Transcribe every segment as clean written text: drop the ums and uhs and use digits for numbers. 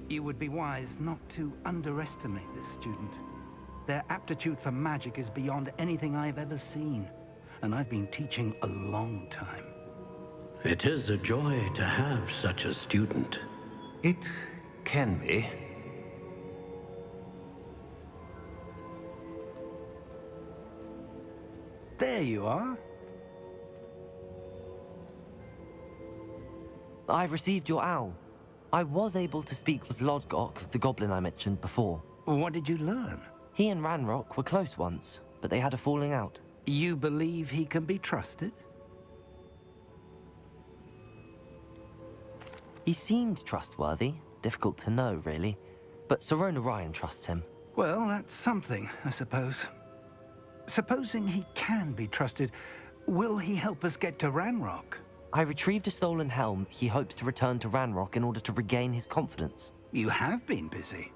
You would be wise not to underestimate this student. Their aptitude for magic is beyond anything I've ever seen, and I've been teaching a long time. It is a joy to have such a student. It can be. There you are. I received your owl. I was able to speak with Lodgok, the goblin I mentioned before. What did you learn? He and Ranrock were close once, but they had a falling out. You believe he can be trusted? He seemed trustworthy. Difficult to know, really. But Sirona Ryan trusts him. Well, that's something, I suppose. Supposing he can be trusted, will he help us get to Ranrock? I retrieved a stolen helm he hopes to return to Ranrock in order to regain his confidence. You have been busy.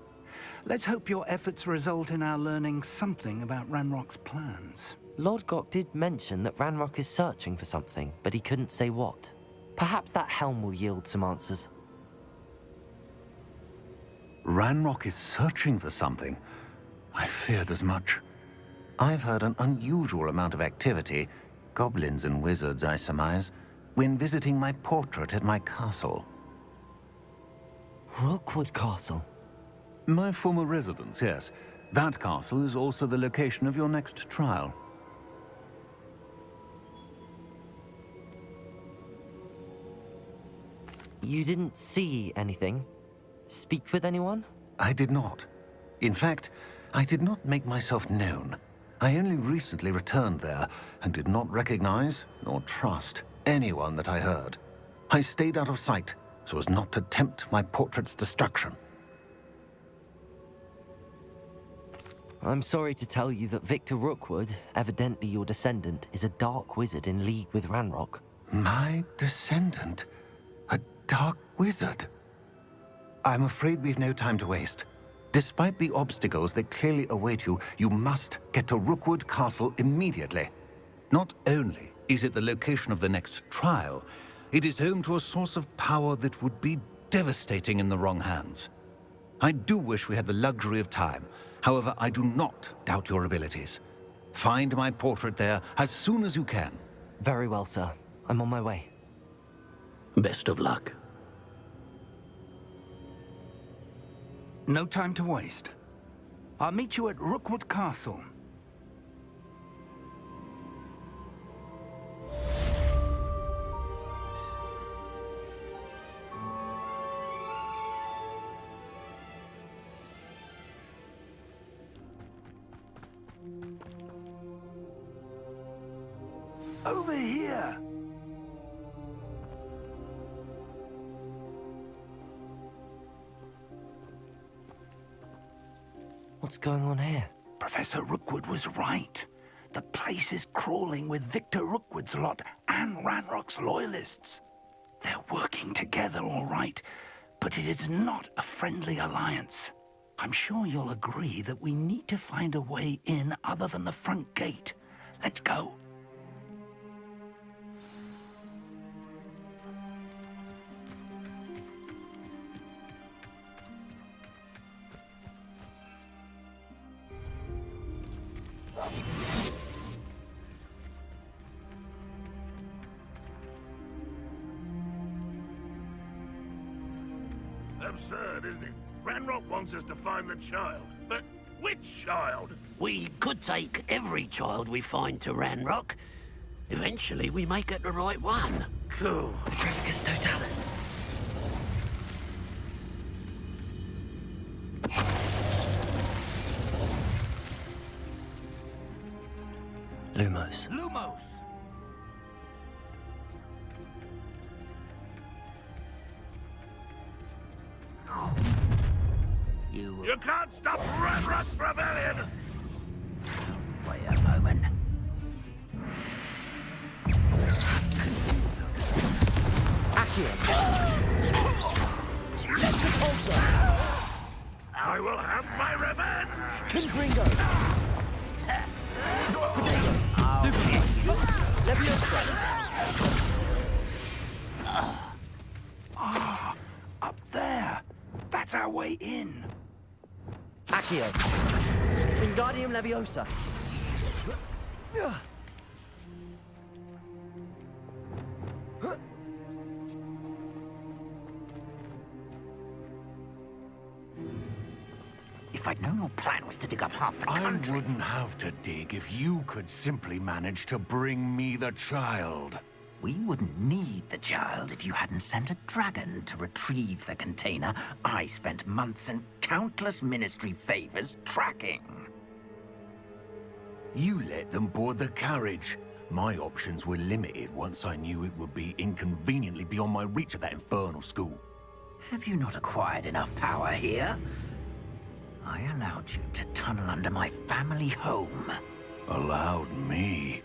Let's hope your efforts result in our learning something about Ranrock's plans. Lodgok did mention that Ranrock is searching for something, but he couldn't say what. Perhaps that helm will yield some answers. Ranrock is searching for something. I feared as much. I've heard an unusual amount of activity, goblins and wizards, I surmise, when visiting my portrait at my castle. Rookwood Castle? My former residence, yes. That castle is also the location of your next trial. You didn't see anything? Speak with anyone? I did not. In fact, I did not make myself known. I only recently returned there and did not recognize nor trust anyone that I heard. I stayed out of sight so as not to tempt my portrait's destruction. I'm sorry to tell you that Victor Rookwood, evidently your descendant, is a dark wizard in league with Ranrock. My descendant? A dark wizard? I'm afraid we've no time to waste. Despite the obstacles that clearly await you, you must get to Rookwood Castle immediately. Not only is it the location of the next trial, it is home to a source of power that would be devastating in the wrong hands. I do wish we had the luxury of time. However, I do not doubt your abilities. Find my portrait there as soon as you can. Very well, sir. I'm on my way. Best of luck. No time to waste. I'll meet you at Rookwood Castle. Over here! What's going on here? Professor Rookwood was right. The place is crawling with Victor Rookwood's lot and Ranrock's loyalists. They're working together, all right, but it is not a friendly alliance. I'm sure you'll agree that we need to find a way in other than the front gate. Let's go. Absurd, isn't it? Ranrock wants us to find the child, but which child? We could take every child we find to Ranrock. Eventually, we may get the right one. Cool. Petrificus Totalis. Lumos. Lumos! You can't stop Ranrock's rebellion! Wait a moment. I will have my revenge! Confringo. Potato. Stupid. Leviosa. Up there. That's That's our way in. Accio. Wingardium Leviosa. If I'd known your plan was to dig up half the I country... wouldn't have to dig if you could simply manage to bring me the child. We wouldn't need the child if you hadn't sent a dragon to retrieve the container I spent months and countless ministry favors tracking. You let them board the carriage. My options were limited once I knew it would be inconveniently beyond my reach at that infernal school. Have you not acquired enough power here? I allowed you to tunnel under my family home. Allowed me?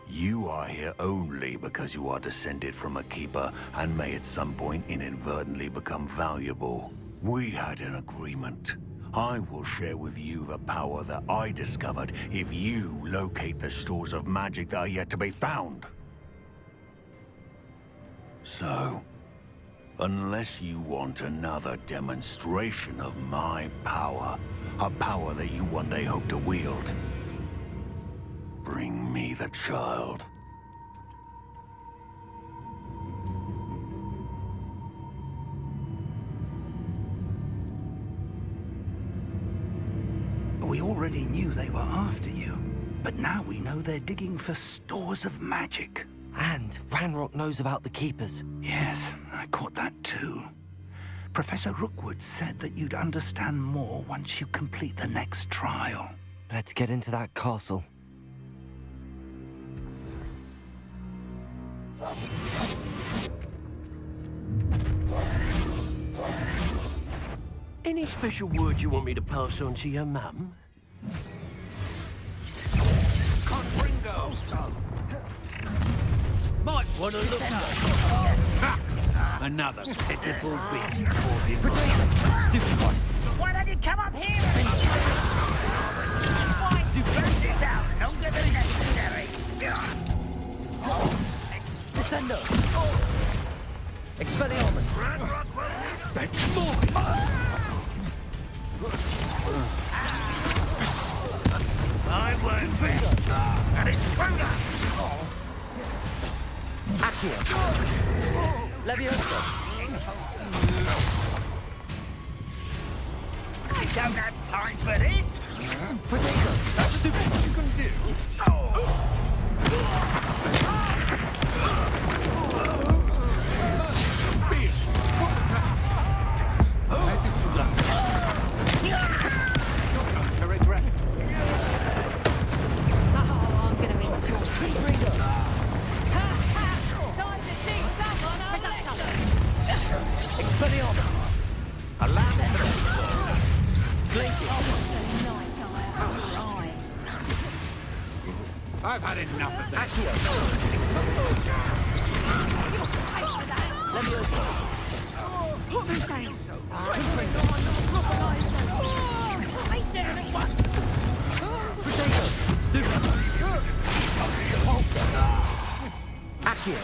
You are here only because you are descended from a keeper and may at some point inadvertently become valuable. We had an agreement. I will share with you the power that I discovered if you locate the stores of magic that are yet to be found. So, unless you want another demonstration of my power, a power that you one day hope to wield, bring me the child. We already knew they were after you, but now we know they're digging for stores of magic. And Ranrock knows about the Keepers. Yes, I caught that too. Professor Rookwood said that you'd understand more once you complete the next trial. Let's get into that castle. Any special word you want me to pass on to your mum? Confringo! Might want to look up. Another pitiful beast caught in my... Stupid one. Why don't you come up here? Why burn this out longer than necessary? Descendo. Expelliarmus. That's more! I won't fit. And it's stronger. Accio. Leviosa. I don't have time for this. Protego. Stupid you can do. Beast! What was that? How did you learn? You're going to regret it. Oh, I'm gonna enjoy it. Time to teach someone a lesson. Expelliarmus. Alas, Glacier. I've had enough of that. Accio. Leviosa. Protego. Stupid. Accio.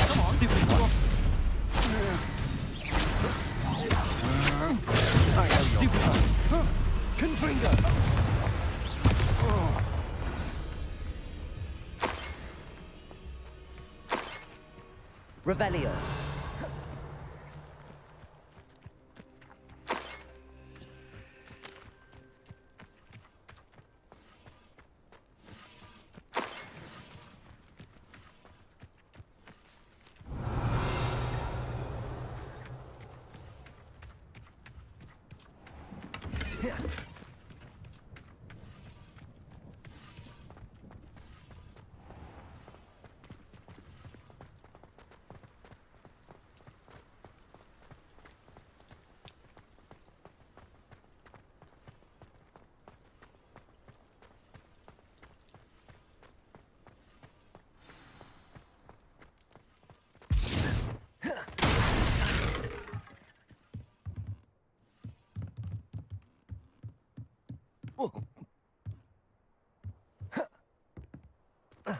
Come on, stupid one. Stupid one. Confringo. Revelio.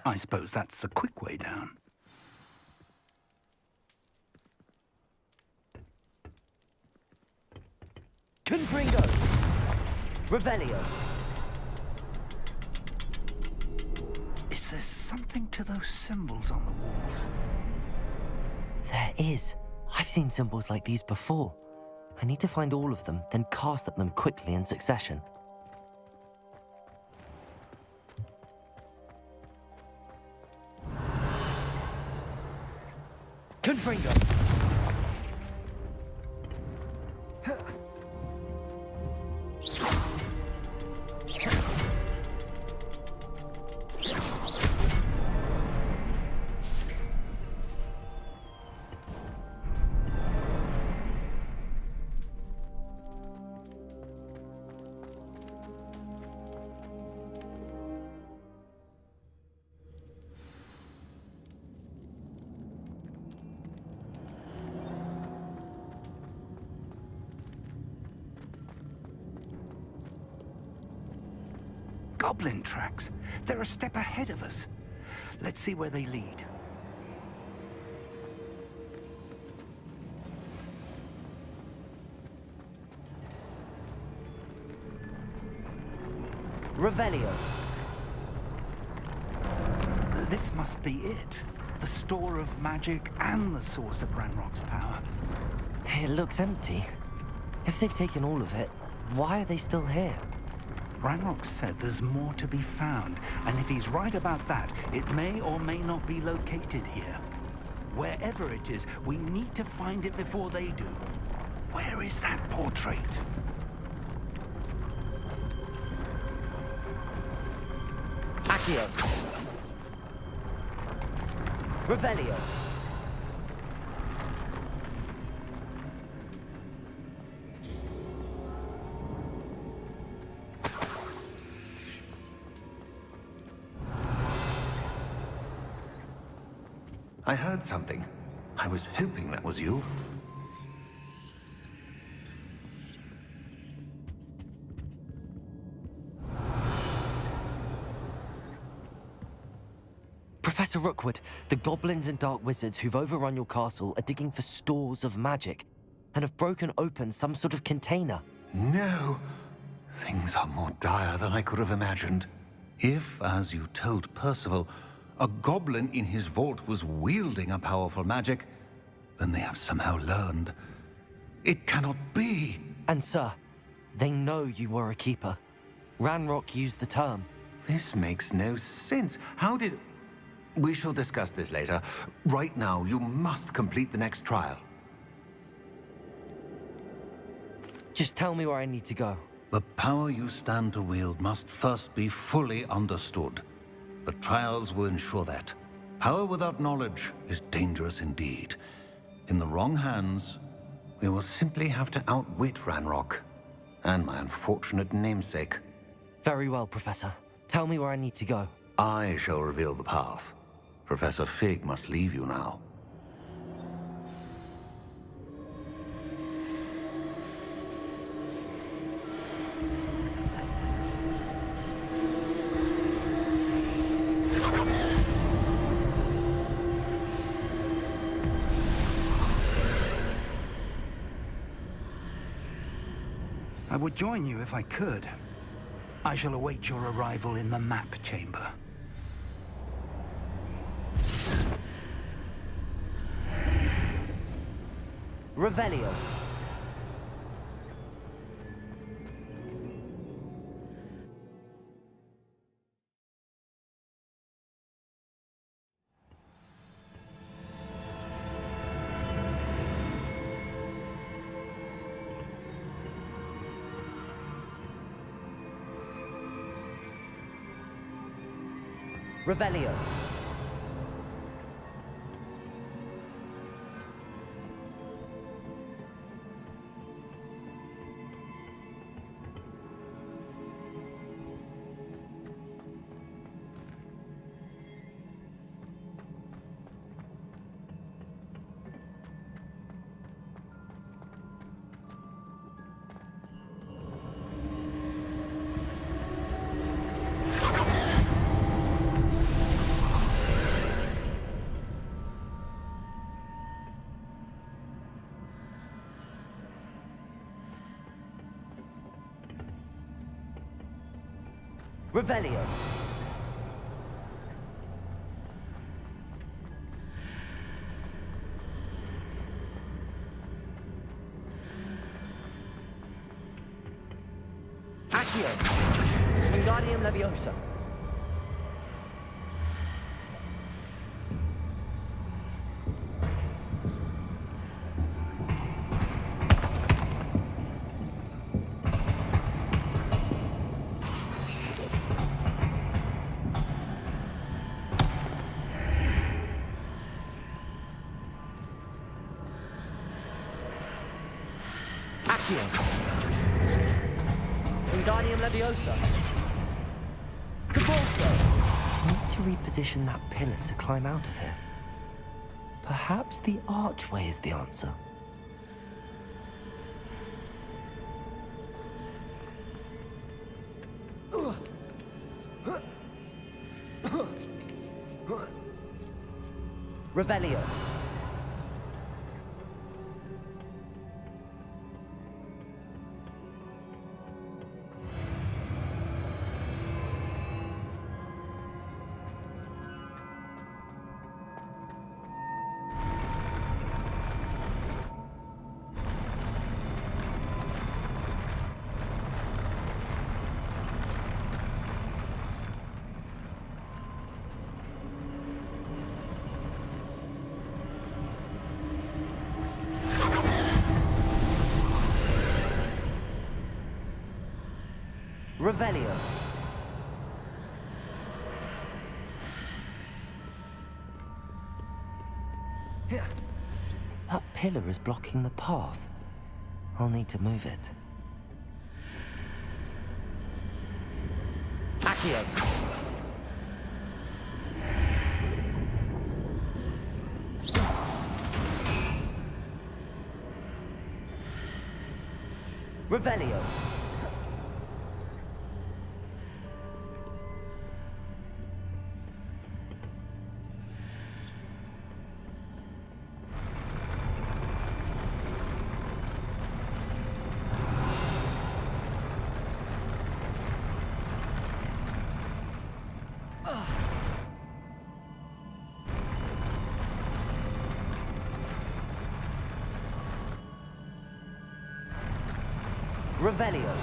I suppose that's the quick way down. Revelio. Is there something to those symbols on the walls? There is. I've seen symbols like these before. I need to find all of them, then cast at them quickly in succession. Confringo. Goblin tracks. They're a step ahead of us. Let's see where they lead. Revelio. This must be it. The store of magic and the source of Ranrock's power. It looks empty. If they've taken all of it, why are they still here? Ranrock said there's more to be found, and if he's right about that, it may or may not be located here. Wherever it is, we need to find it before they do. Where is that portrait? Accio. Revelio. I heard something. I was hoping that was you. Professor Rookwood, the goblins and dark wizards who've overrun your castle are digging for stores of magic and have broken open some sort of container. No. Things are more dire than I could have imagined. If, as you told Percival, a goblin in his vault was wielding a powerful magic, then they have somehow learned. It cannot be. And sir, they know you were a keeper. Ranrock used the term. This makes no sense. How did... We shall discuss this later. Right now, you must complete the next trial. Just tell me where I need to go. The power you stand to wield must first be fully understood. The trials will ensure that. Power without knowledge is dangerous indeed. In the wrong hands, we will simply have to outwit Ranrock and my unfortunate namesake. Very well, Professor. Tell me where I need to go. I shall reveal the path. Professor Fig must leave you now. I would join you if I could. I shall await your arrival in the map chamber. Revelio. Revelio. Revelio. Accio. Wingardium Leviosa. Accio. Wingardium Leviosa. Debolso. Need to reposition that pillar to climb out of here. Perhaps the archway is the answer. Revelio. Revelio. That pillar is blocking the path. I'll need to move it. Accio. Revelio. Revelio.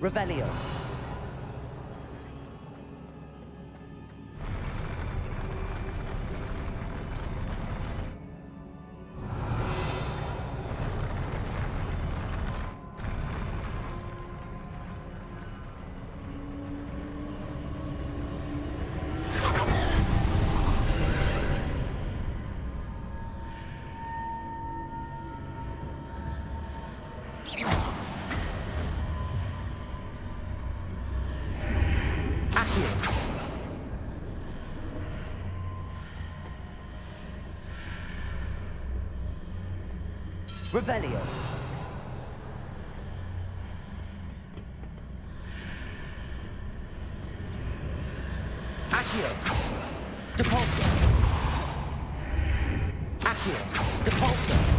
Revelio. Revelio. Accio. Depulso. Accio. Depulso.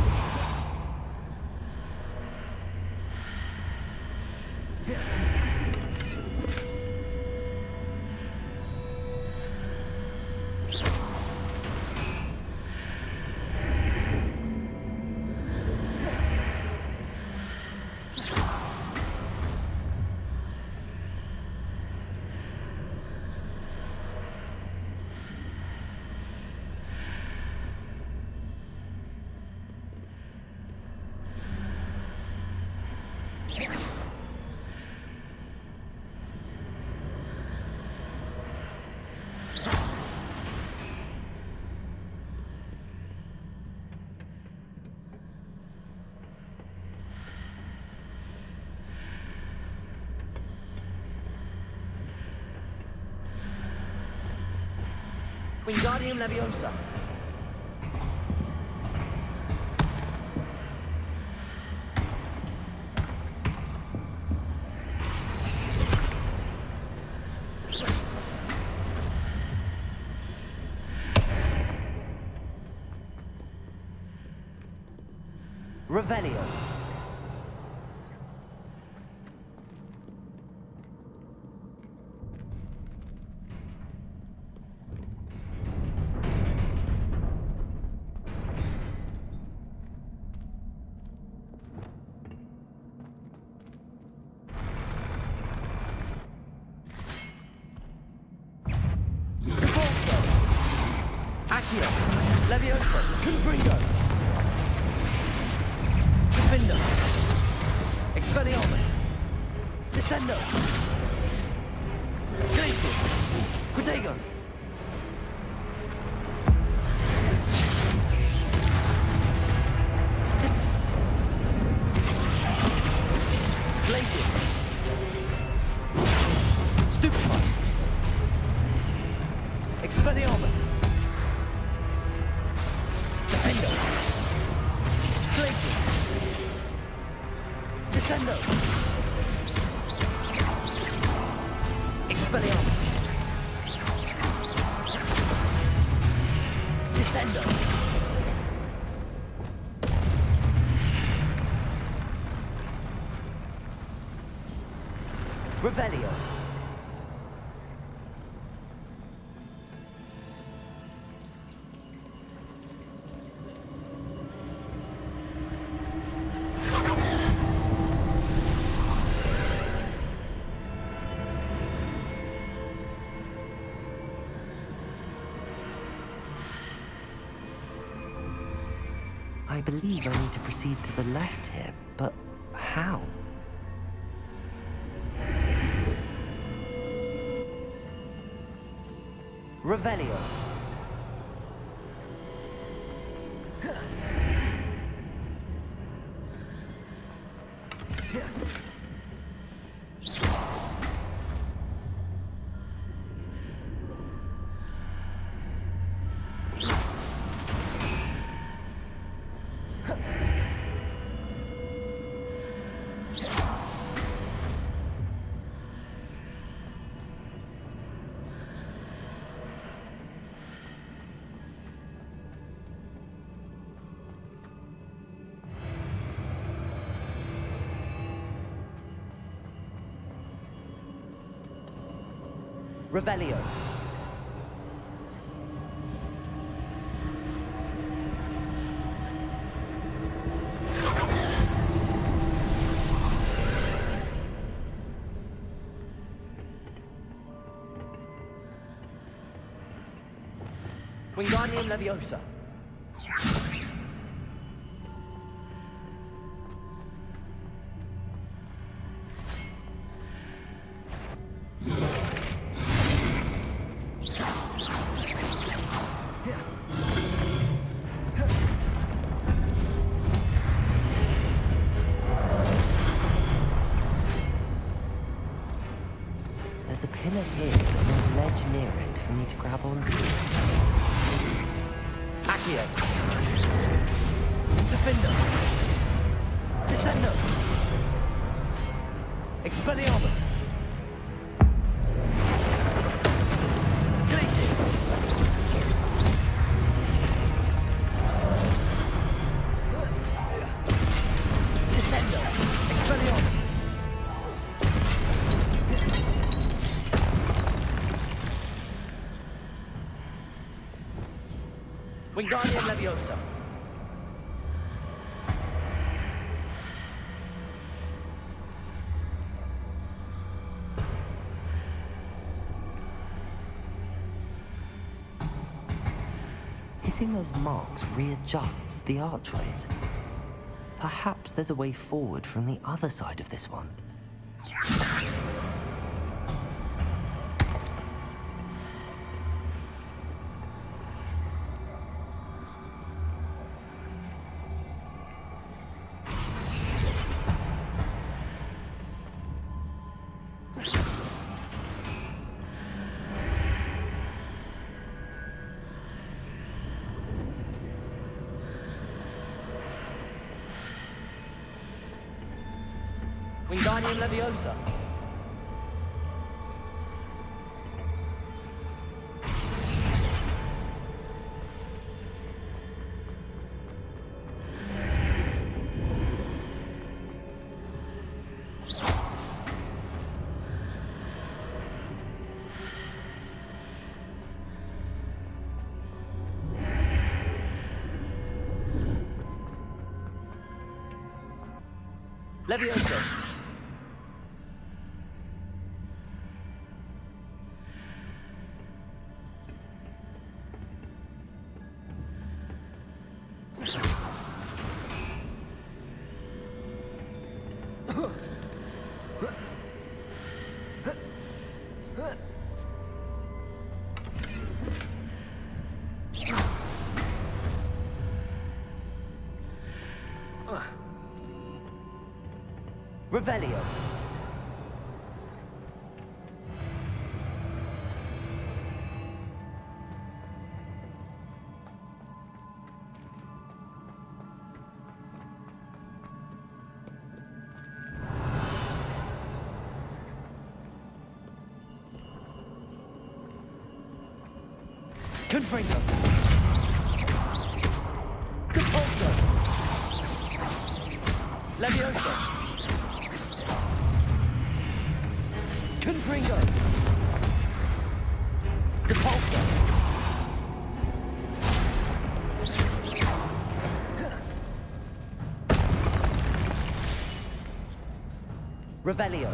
Wingardium Leviosa. Revelio. Defaulto. Accio. Levioso. Confringo. Defendo. Expelliarmus. Descendo. Glacius. Protego. Glacius. Stupefy. Expelliarmus. Defendo. Glacius. Descendo. Expelliarmus. Descendo. Revelio. I believe I need to proceed to the left here, but how? Revelio. Revelio. Wingardium Leviosa. There's a pillar here and a ledge near it for me to grab onto. Accio. Defendo. Descendo. Expelliarmus. Glacius. Descendo. Expelliarmus. Wingardium Leviosa. Hitting those marks readjusts the archways. Perhaps there's a way forward from the other side of this one. Wingardium Leviosa. Levioso. Revelio. Confringo. Compulso. Levioso. Confringo. Depulso. Revelio.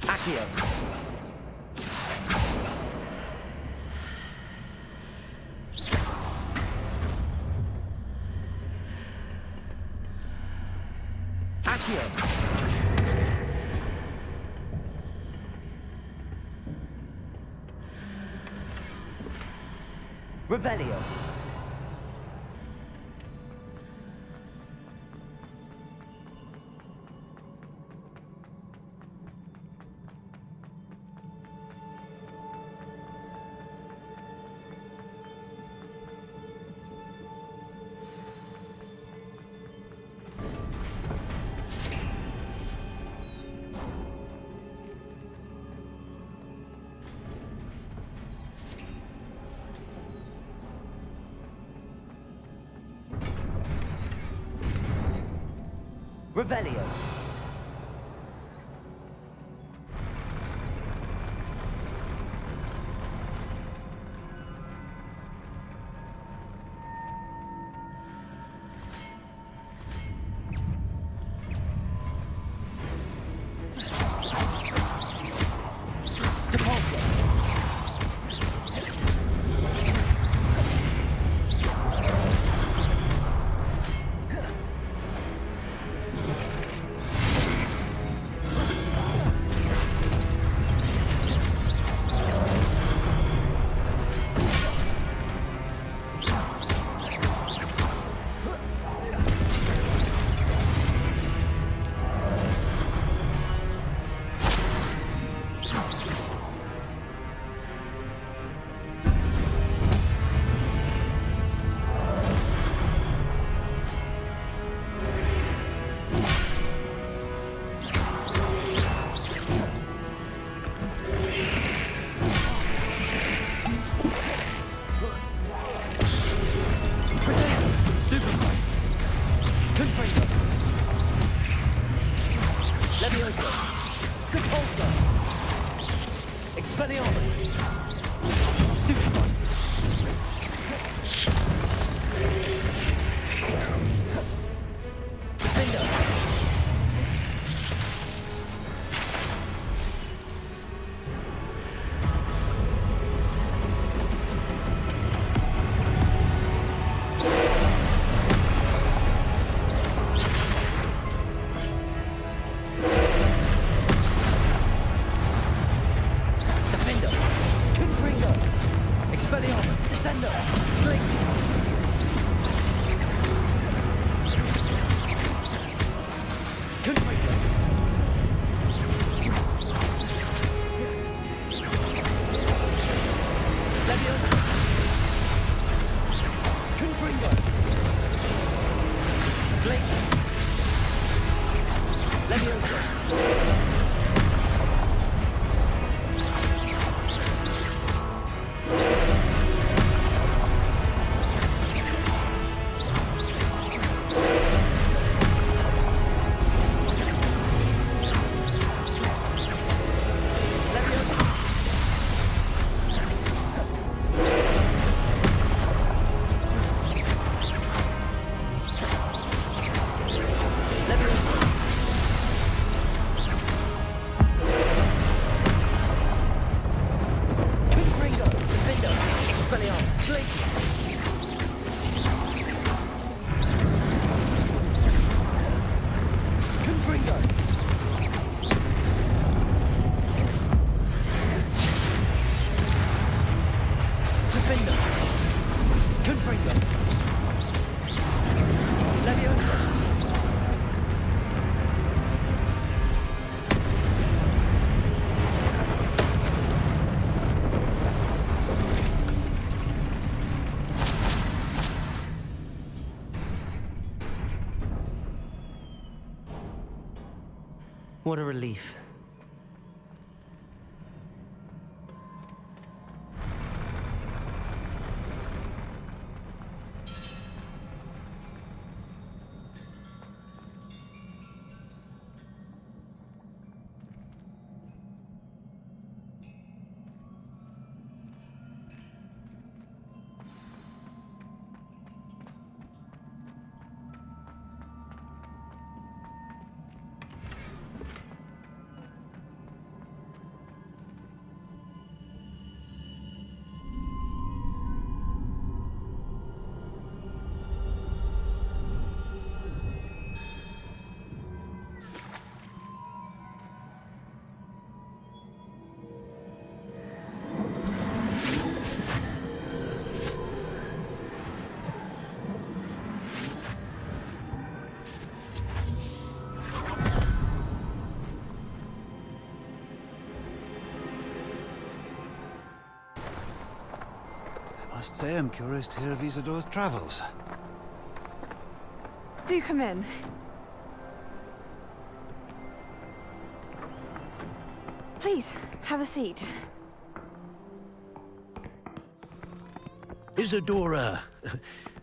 Accio. Accio. Revelio. Revelio. Depulso. Levioso. Compulso. Expelliarmus. Stupefy. Defender. Leviosa. What a relief. I must say I'm curious to hear of Isadore's travels. Do come in. Please, have a seat. Isadora,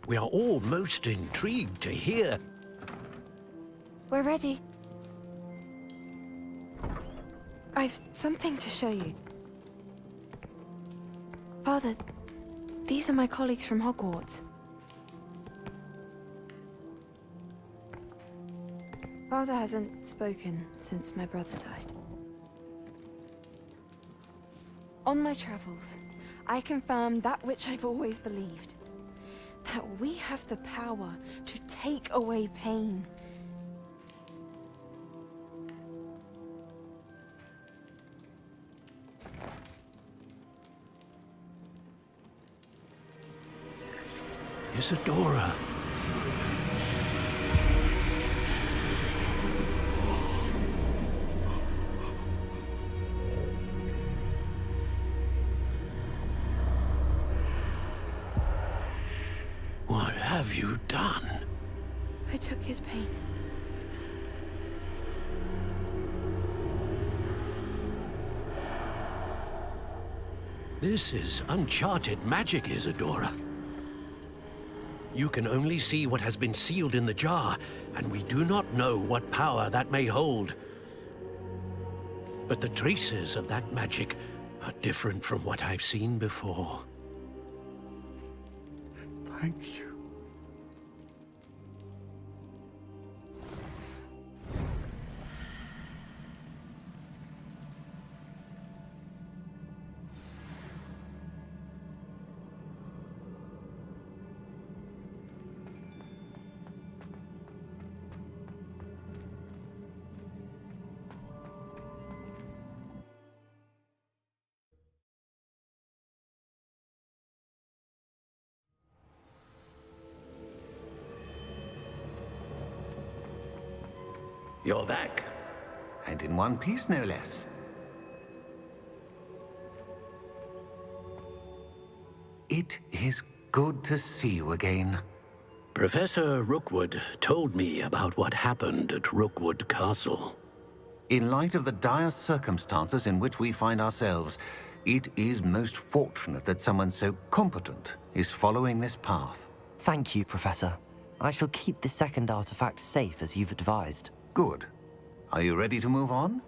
we are all most intrigued to hear. We're ready. I've something to show you. Father, these are my colleagues from Hogwarts. Father hasn't spoken since my brother died. On my travels, I confirmed that which I've always believed. That we have the power to take away pain. Isadora. What have you done? I took his pain. This is uncharted magic, Isadora. You can only see what has been sealed in the jar, and we do not know what power that may hold. But the traces of that magic are different from what I've seen before. Thank you. You're back. And in one piece, no less. It is good to see you again. Professor Rookwood told me about what happened at Rookwood Castle. In light of the dire circumstances in which we find ourselves, it is most fortunate that someone so competent is following this path. Thank you, Professor. I shall keep the second artifact safe as you've advised. Good. Are you ready to move on?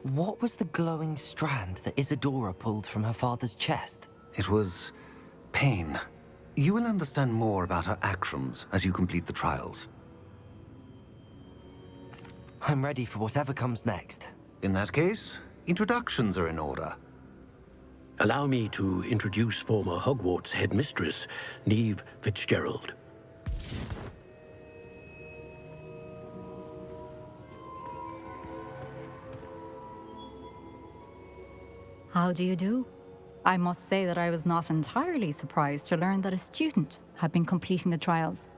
What was the glowing strand that Isadora pulled from her father's chest? It was pain. You will understand more about her actions as you complete the trials. I'm ready for whatever comes next. In that case, introductions are in order. Allow me to introduce former Hogwarts headmistress, Neve Fitzgerald. How do you do? I must say that I was not entirely surprised to learn that a student had been completing the trials.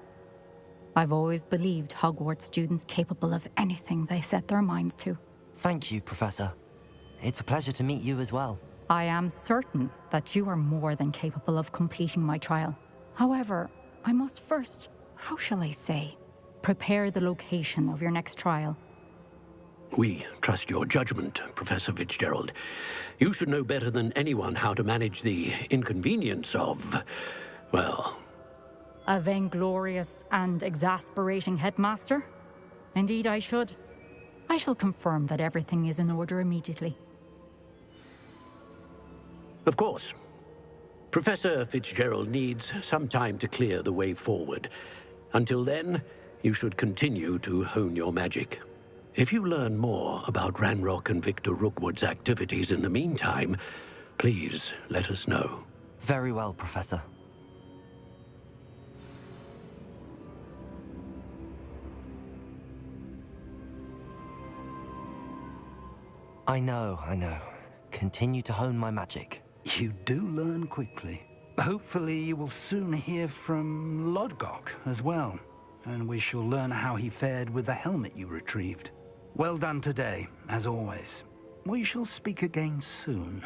I've always believed Hogwarts students capable of anything they set their minds to. Thank you, Professor. It's a pleasure to meet you as well. I am certain that you are more than capable of completing my trial. However, I must first, how shall I say, prepare the location of your next trial. We trust your judgment, Professor Fitzgerald. You should know better than anyone how to manage the inconvenience of, well... A vainglorious and exasperating headmaster? Indeed I should. I shall confirm that everything is in order immediately. Of course. Professor Fitzgerald needs some time to clear the way forward. Until then, you should continue to hone your magic. If you learn more about Ranrock and Victor Rookwood's activities in the meantime, please let us know. Very well, Professor. I know. Continue to hone my magic. You do learn quickly. Hopefully you will soon hear from Lodgok as well, and we shall learn how he fared with the helmet you retrieved. Well done today, as always. We shall speak again soon.